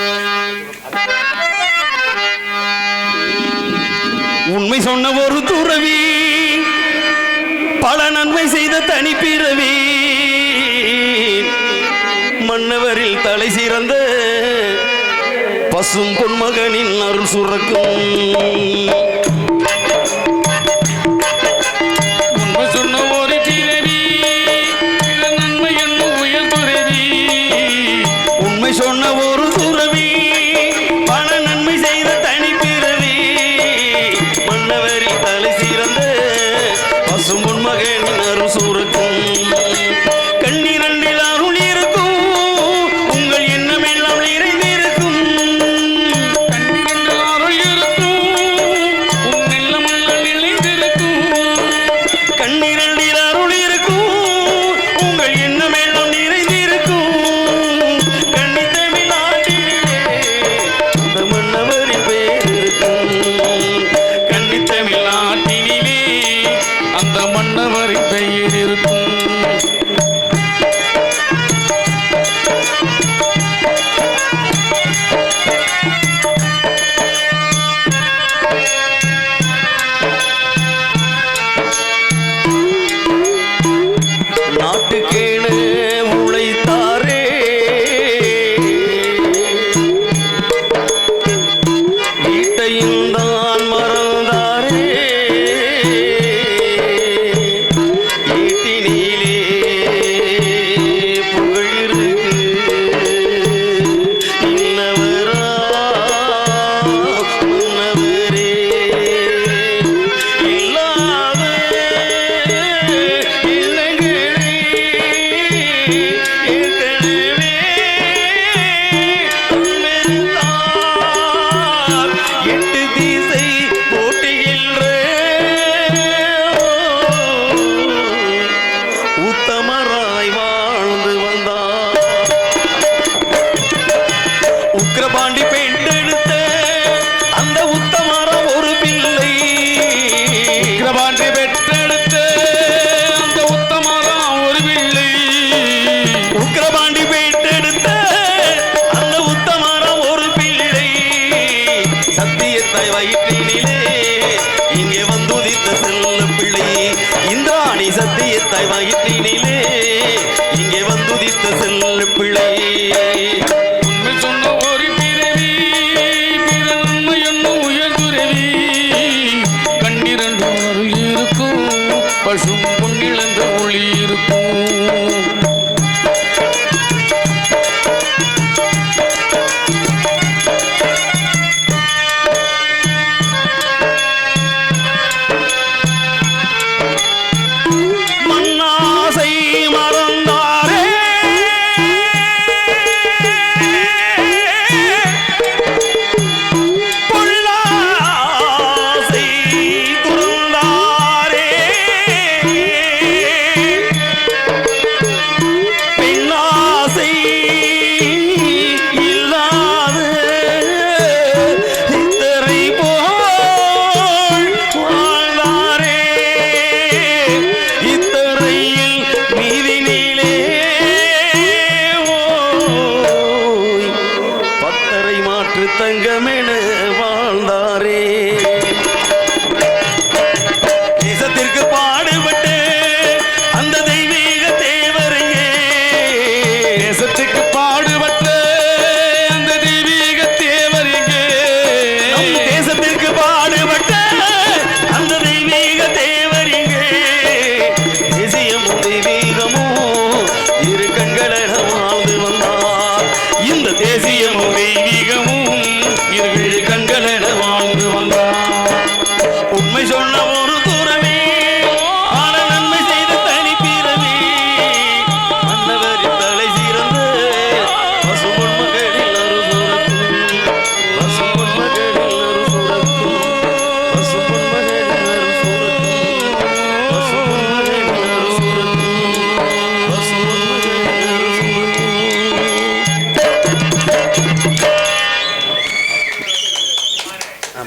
உண்மை சொன்ன ஒரு துறவி, பல நன்மை செய்த தனிப்பிறவி, மன்னவரில் தலை சிறந்த பசும் பொன்மகனின் அருள் சுரக்கும். உண்மை சொன்ன ஒரு பிறவி, நன்மை என்னும் உயர் துறவி. உண்மை சொன்ன ஒரு துறவி, பல நன்மை செய்த தனிப்பிறவி, மன்னவரில் தலை சிறந்த பசும் பொன்மகனின் அருள் சுரக்கும். கண்ணிரண்டில் அருள் இருக்கும், உங்கள் எண்ணமெல்லாம் நிறைந்திருக்கும். கண்ணிரண்டில் அருள் இருக்கும், உன் எண்ணமெல்லாம் நிறைந்திருக்கும். கண்ணிரண்டில் அருள் இருக்கும், உங்கள் எண்ணமெல்லாம் நிறைந்திருக்கும். கண்ணித்தமிழ் நாட்டிலே அந்த மன்னவரின் பேர் இருக்கும். கன்னித்தமிழ் நாட்டினிலே அந்த மன்னவரின் பெயர் இருக்கும். நாட்டுக்கேன உழைத்தாரே, வீட்டையும் தான் மறந்தாரே, ஈட்டினிலே புகழிருக்கு இன்னவரா முன்னவரே இல்லாத இல்லங்களே ஏற்கனவே தம்மெல்லாம் எட்டு திசை போட்டுகின்ற உத்தமராய் வாழ்ந்து வந்தார். உக்கிரபாண்டி பெண்டெடுத்த அந்த உத்தமரம் ஒரு பிள்ளை, உக்கிரபாண்டி பெற்றெடுத்த அந்த உத்தமராம் ஒரு பிள்ளை. உக்கிரபாண்டி பெண்டெடுத்த அந்த உத்தமரம் ஒரு பிள்ளை, சத்தியத்தாய் வயிற்றினிலே இங்கே வந்துதித்த செல்ல பிள்ளை. இந்திராணி சத்தியத்தாய் வயிற்றினிலே இங்கே வந்துதித்த செல்ல பிள்ளை. உண்மை சொன்ன ஒரு பிறவி, பிற நன்மை என்னும் உயர் துறவி. கண்ணிரண்டு அருள் இருக்கும், பசும் பொன்னிழந்த ஒளி இருக்கும். மன்னா மாற்று தங்கமென வாழ்ந்தாரே. தேசத்திற்கு பாடுபட்டு அந்த தெய்வீக தேவரையே, தேசத்துக்கு பாடுபட்ட அந்த தெய்வீக தேவரிங்கே, நம் தேசத்திற்கு பாடுபட்ட அந்த தெய்வீக தேவரிங்கே, தேசியமும் தெய்வீகமும் இரு கண்களென வாழ்ந்து வந்தார். இந்த தேசியமும் தெய்வீகமும் இரு கண்களென வாழ்ந்து வந்தார். உண்மை சொன்ன ஒரு தூரமே, ஆன நன்மை செய்த தனிப்பிறவே, மன்னவரின் தலை சிறந்த பசும்பொன் மகளில் அருசுரக்கும், பசும்பொன் மகளில் அருசுரக்கும், பசும்பொன் மகளில் அருசுரக்கும், பசும்பொன் மகளில் அருசுரக்கும், பசும்பொன் மகளில் அருசுரக்கும்.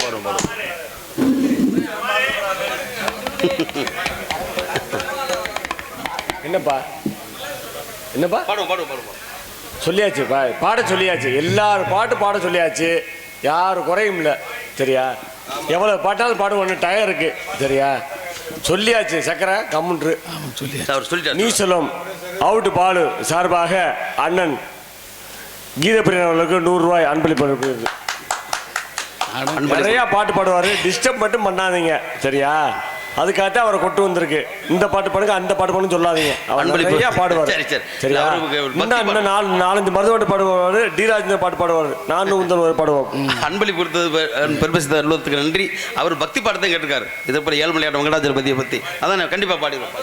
பாடும் பாடும். என்னப்பா என்னப்பா பாடும் பாடும் பாடும். சொல்லியாச்சு பாட சொல்லியாச்சு, எல்லாரும் பாட்டு பாட சொல்லியாச்சு, யார் குறையும் இல்லை. சரியா? எவ்வளவு பாட்டாலும் பாடுவோம், டயர் இருக்கு. சரியா? சொல்லியாச்சு. சக்கரை கம்முன்று அவர் சொல்லிட்டார். நீ சொல்லும் அவுட்டு பாலு சார்பாக அண்ணன் கீதப்பிரியன் அவர்களுக்கு 100 ரூபாய் அன்பளிப்பு. நிறைய பாட்டு பாடுவாரு, டிஸ்டர்ப் மட்டும் பண்ணாதீங்க. சரியா? அதுக்காக அவரை கொண்டு வந்திருக்கு. இந்த பாட்டு பாடுங்க, அந்த பாட்டு பாடுன்னு சொல்லாதீங்க. அவர் நிறைய பாடுவார். சரியா? இன்னும் 4-5 மருதுபாட்டு பாடுவார், டி-ராஜேந்திர பாட்டு பாடுவார், நானும் உந்தன் ஒரு பாடுவோம். அன்பளிப்பு கொடுத்தது பெருமசித்த அலுவலகத்துக்கு நன்றி. அவர் பக்தி பாடத்தை கேட்டிருக்காரு. இதை போல ஏழ்மலையாட்ட வெங்கடாஜலபதியை பற்றி அதான் நான் கண்டிப்பாக பாடிடுவேன்.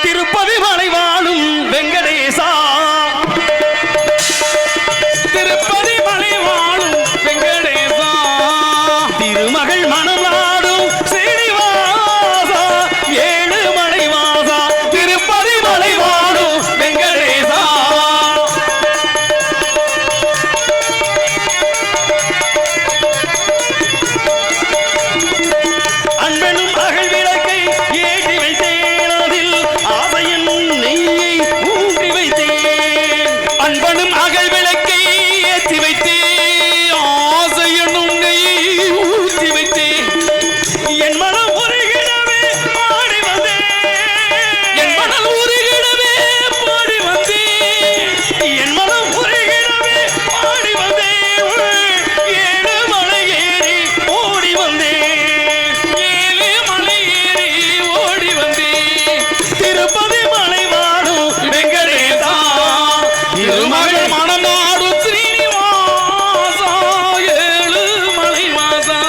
திருப்பதி மலை வாழும் வெங்கடேசா, திருப்பதி மலை வாழும் வெங்கடேசா, திருமகள் மணநாடும் ஸ்ரீனிவாசா, ஏழுமலை வாசா, திருப்பதி மலை வாழும் வெங்கடேசா, அன்பனும் அகல் விளக்கை ஏற்றி வைத்தேன், அதில் ஆசையின் நெய்யை ஊற்றி வைத்தேன். அன்பனும் அகல் விளக்கை ஏற்றி வைத்தேன், ஆசையனும் நெய்யை ஊற்றி வைத்தேன். என் மனம் உருகிடவே பாடி வந்தேன், என் மணல் உருகிடவே பாடி வந்தேன், என் மனம் உருகிடவே பாடி வந்தேன். ஏழு மலை ஏறி ஓடி வந்தேன், 7 மலை ஏறி ஓடி வந்தேன். திருப்பதி மலை வாழும் வெங்கடேசா, திருமகள் மணநாடும் ஸ்ரீனிவாசா, 7 மலை வாசா.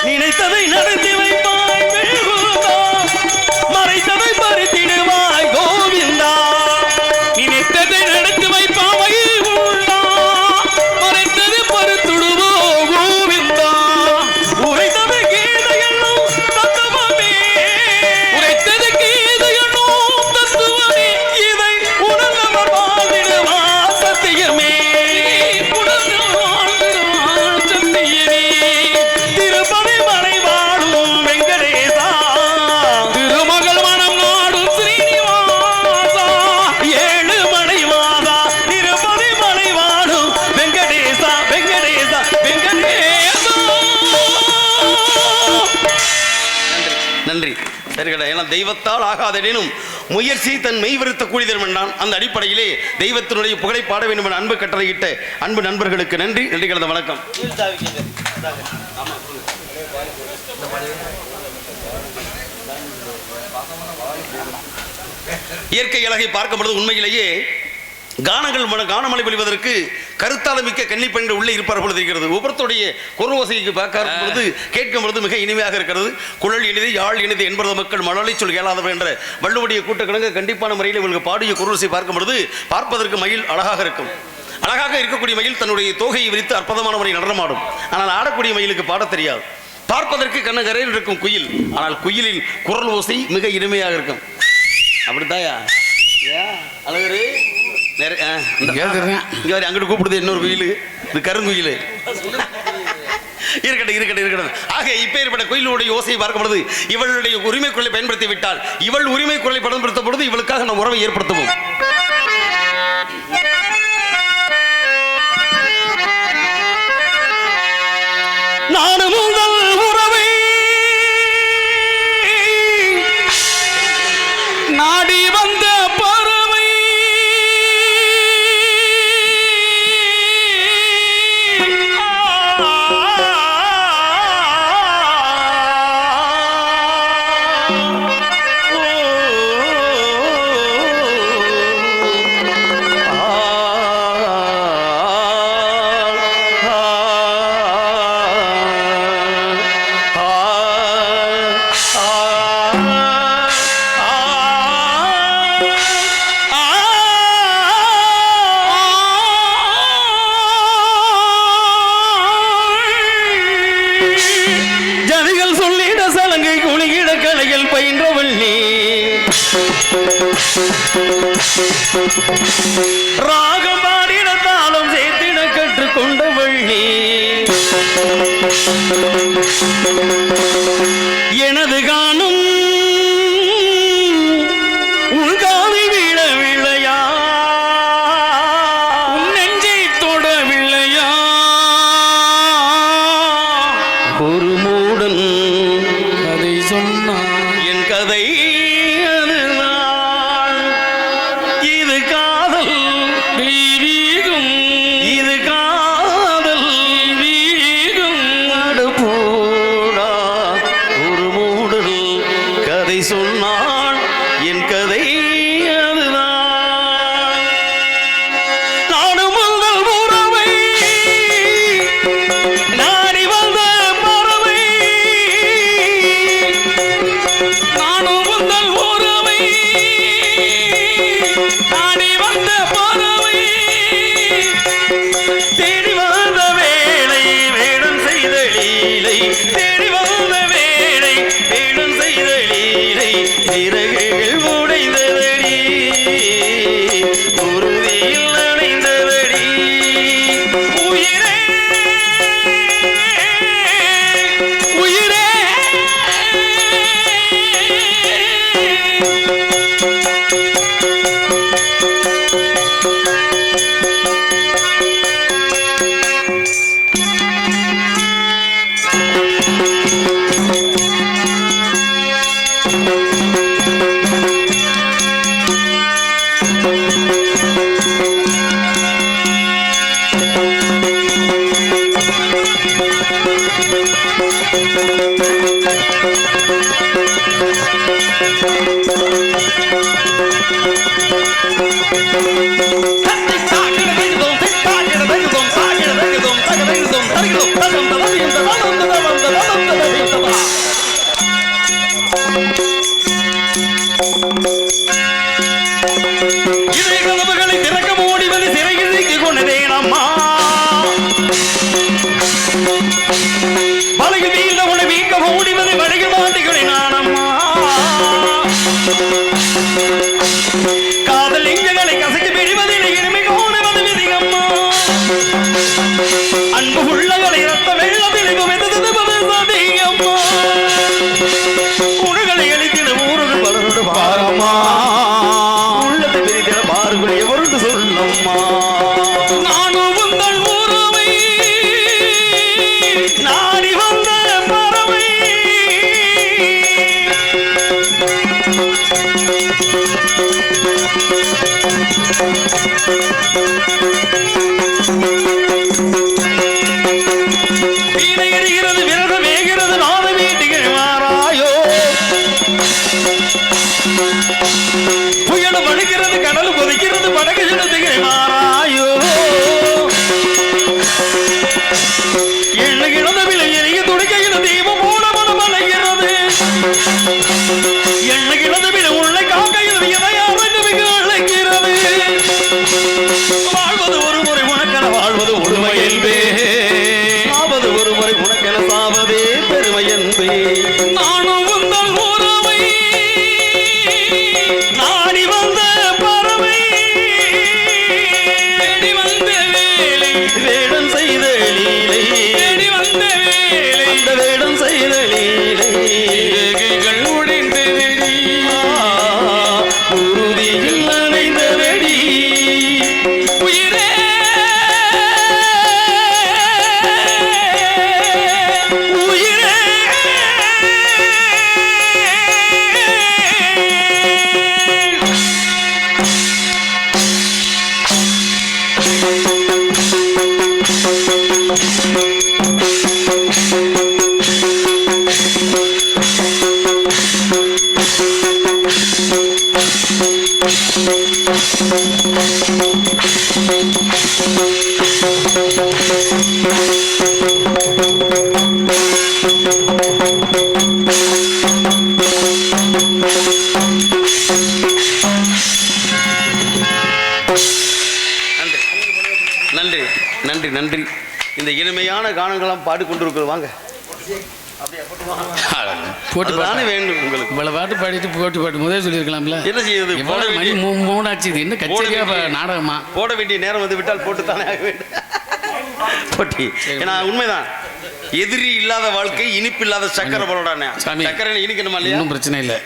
நினைத்ததை நடத்தி வைப்பாய் வேகுந்தா, மறைத்ததை பறித்திடுவாய் கோவிந்தா. நினைத்ததை நடத்தி வைப்பாவை உண்டா, மறைத்தது பருத்துடுவோ கோவிந்தா. உரைத்தது கீதையெல்லாம் தத்துவமே, உரைத்தது கீதையனும் தத்துவமே, இதை உணர்ந்தவர் வாழ்ந்திடுவார் சத்தியமே. உணர்ந்து வாழ்ந்திடுவான் சத்தியமே. திருப்பதி மலை வாழும் வெங்கடேசா, திருமகள் மனம் நாடும் ஸ்ரீனிவாசா, ஏழு மலை வாசா, திருப்பதி மலை வாழும் வெங்கடேசா, வெங்கடேசா, வெங்கடேசா. நன்றி. சரிகடா. ஏன்னா தெய்வத்தால் ஆகாதெனும் முயற்சி தன் மெய் விருத்த கூலி தரும் என்றான். அந்த அடிப்படையிலே தெய்வத்தினுடைய புகழை பாட வேண்டும் என அன்பு கட்டளையிட்ட அன்பு நண்பர்களுக்கு நன்றி. நன்றி கலந்த வணக்கம். இயற்கை அழகை பார்க்கும் பொழுது உண்மையிலேயே கானமழை பொழிவதற்கு கருத்தால மிக்க கன்னி பெண்கள் உள்ளே இருப்பார் பொழுது இருக்கிறது. ஒவ்வொருத்தருடைய குரல் ஓசைக்கு பார்க்கும் பொழுது கேட்கும் பொழுது மிக இனிமையாக இருக்கிறது. குழல் இனிது யாழ் இனிது என்பது மக்கள் மழலை சொல் கேளாதவர் என்ற வள்ளுவடைய கூட்டக்கிழங்கு கண்டிப்பான முறையில் இவர்கள் பாடிய குரல் ஓசை பார்க்கும் பொழுது பார்ப்பதற்கு மயில் அழகாக இருக்கும். அழகாக இருக்கக்கூடிய மயில் தன்னுடைய தோகையை விரித்து அற்புதமான முறை நடனமாடும். ஆனால் ஆடக்கூடிய மயிலுக்கு பாடத் தெரியாது. பார்ப்பதற்கு கண்ணகரையில் இருக்கும் குயில், ஆனால் குயிலின் குரல் ஓசை மிக இனிமையாக இருக்கும். அப்படித்தாயா அழகரு கேட்குறேன். இங்க வரை அங்கிட்டு கூப்பிடுது இன்னொரு குயில், இது கருங்குயில். இருக்கட்டும். ஆக இப்பேற்பட்ட கோயிலுடைய யோசனை பார்க்கப்படுது. இவளுடைய உரிமை குரலை பயன்படுத்தி விட்டால், இவள் உரிமை குரலை பயன்படுத்த பொழுது இவளுக்காக நம் உறவை ஏற்படுத்துவோம். நானும் உங்கள் உறவை நாடி வந்த பறவை ஜதிகள் சொல்லிட சலங்கை குளிகிட கலைகள் பயின்றவள் நீ, ராகம் பாடிட தாளம் சேர்த்திட கற்றுக்கொண்டவள் நீ, எனது காணும் உள்காவி விழ விழையா, நெஞ்சை தொடவில்லையா, ஒரு மூடன் அதை சொன்னான் என் கதை அதுதான். இது காதல் தெய்வீகம், இது காதல் தெய்வீகம். போடா, ஒரு மூடல் கதை சொன்னான் என் கதை அதுதான். நானும் உங்கள் உறவை நாடி வந்த பறவை, நானும் உங்கள் உறவை நாடி வந்த பறவை, தேடி வந்த வேளை வேடம் செய்த லீலை, தேடி வந்த வேளை வேடம் செய்த லீலை, சிறகுகள் உடைந்ததடி, உறுதியில் அடைந்ததடி, உயிரே உயிரே இதை கதவுகளை திறக்க மூடிவது சிறையில் சிக்கிக் கொண்டதேன் அம்மா, வலையில் வீழ்ந்த உன்னை வீக்க மூடிவது வழியில் மாட்டிக்கிறேன் நான் அம்மா, காதல் நெஞ்சங்களை கசக்கி பிடிவதில் இனிமை கோணுவது விதி அம்மா, அன்பு உள்ளங்களை ரத்த வெள்ளத்தில் குவித்தது சதி அம்மா, உணகளை அளித்திட ஊர்கள் வளர்ந்து பாரம்மா, உள்ளத்தை பிரித்திட பாருங்கள் எவருந்து சொல்லம்மா, நானும் உங்கள் உறவை நாடி வந்த பறவை, வீணை எறிகிறது விரத வேகிறது நாத வீட்டுகள் மாறாயோ, புயல் வழுக்கிறது கடல் கொதிக்கிறது படகு சின்னத்துகள் மாறாயோ, எண்ணுகிறது விலை எரிய துடிக்கையில் தீபம் போல மனம் அலைகிறது, எண்ணுகிறது விலை உள்ளே காக்கையில் வியதையாக அழைக்கிறது, வாழ்வது நன்றி நன்றி நன்றி. இந்த இனிமையான கானங்களாம் பாடிக்கொண்டிருக்கிறது. வாங்க போட்டு தானே வேண்டும் உங்களுக்கு. இவ்வளவு பாட்டு பாடிட்டு போட்டு பாட்டு முதல்ல சொல்லியிருக்கலாம்ல. என்ன செய்யுது? போட மணி வேண்டிய 3 ஆச்சு. இது என்ன கச்சேரியா நாடகமா? போட வேண்டிய நேரம் வந்து விட்டால் போட்டு தானே ஆக வேண்டும். போட்டி. ஏன்னா உண்மைதான், எதிரி இல்லாத வாழ்க்கை இனிப்பு இல்லாத சக்கரை போலடானே. சாமி, சக்கரை இனிக்கணுமா இல்லையா? ஒன்றும் பிரச்சனை இல்லை.